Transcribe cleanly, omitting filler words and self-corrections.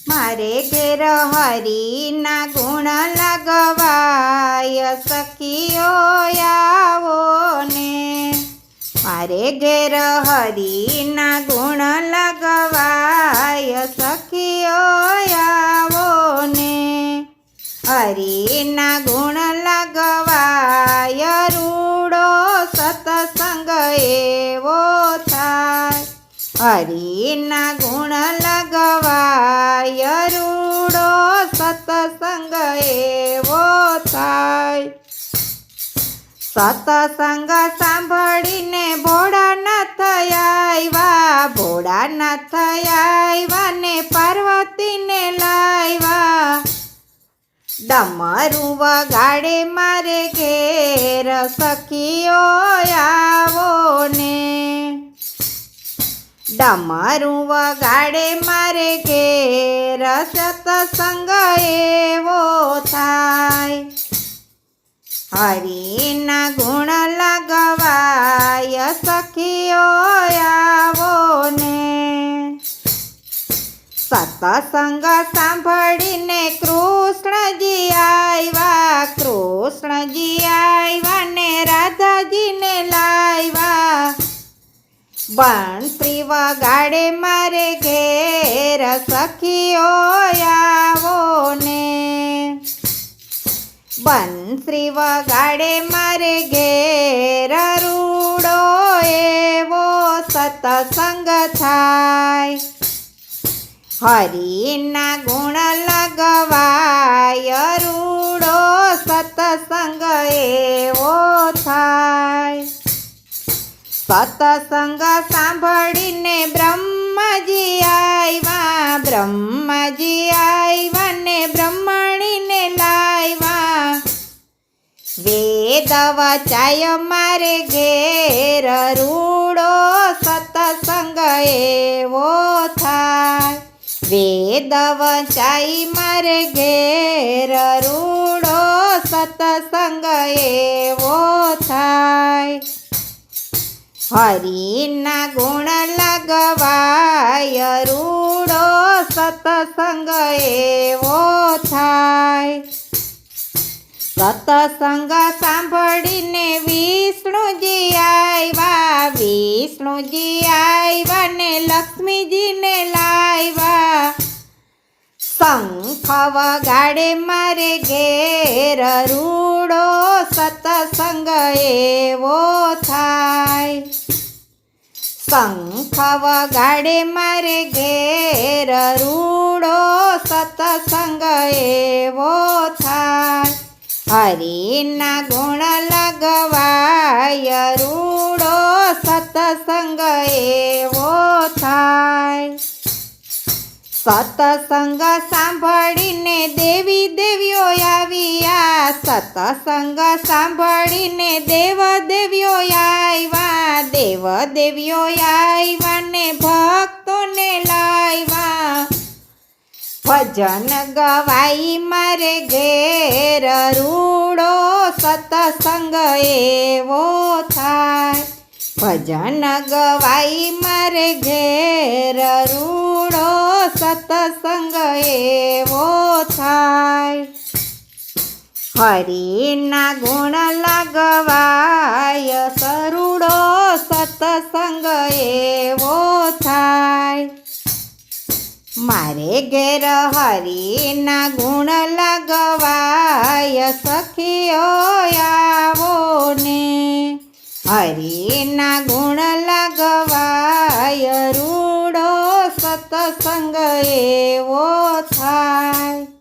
મારે ઘેર હરિના ગુણ લગવાય સખીઓ આવો ને મારે ઘેર હરિના ગુણ લગવાય સખીઓ આવો ને હરિના ગુણ લગવાય રૂડો સત્સંગ એવો થાય હરિના ગુણ લગવાય રૂડો સત્સંગ એવો થાય સત્સંગ સાંભળીને ભોળાનાથ આવ્યા ને પાર્વતીને લાવ્યા ડમરું વગાડે મારે ઘેર સખીઓ આવો ને ડમરું વગાડે મારે ઘેર સત્સંગ એવો થાય હરિના ગુણ લગવાય સખીઓ આવો ને સત્સંગ સાંભળીને કૃષ્ણજી આવ્યા ને રાધાજીને લાવ્યા બંસરી વગાડે મારે ઘેર સખીઓ આવો ને બંસરી વગાડે મારે ઘેર રૂડો એવો સત્સંગ થાય હરિના ગુણ લગવાય રૂડો સત્સંગ એવો થાય સત્સંગ સાંભળીને બ્રહ્માજી આવ્યા ને બ્રહ્મણીને લાવ્યા વેદ વચાય મારે ઘેર રૂડો સત્સંગ એવો થાય વેદ વચાઈ મારે ઘેર રૂડો સત્સંગ એવો થાય હરિના ગુણ લગવાય રૂડો સત્સંગ એવો થાય સત્સંગ સાંભળીને વિષ્ણુજી આવ્યા ને લક્ષ્મીજીને લાવ્યા શંખ વગાડે મારે ઘેર રૂડો સત્સંગ એવો થાય શંખ વગાડે મારે ઘેર રૂડો સત્સંગ એવો થાય હરિના ગુણ લગવાય રૂડો સત્સંગ એવો થાય સત્સંગ સાંભળીને દેવીઓ આવ્યા સત્સંગ સાંભળીને દેવીઓ આવ્યા ને ભક્તોને લાવ્યા ભજન ગવાઈ મારે ઘેર રૂડો સત્સંગ એવો થાય ભજન ગવાઈ મારે ઘેર રૂડો સત્સંગ એવો થાય હરિના ગુણ લગવાય સરૂડો સત્સંગ એવો થાય મારે ઘેર હરિના ગુણ લગવાય સખીઓ આવો ને હરિના ગુણ લગવાય રૂડો સત્સંગ એવો થાય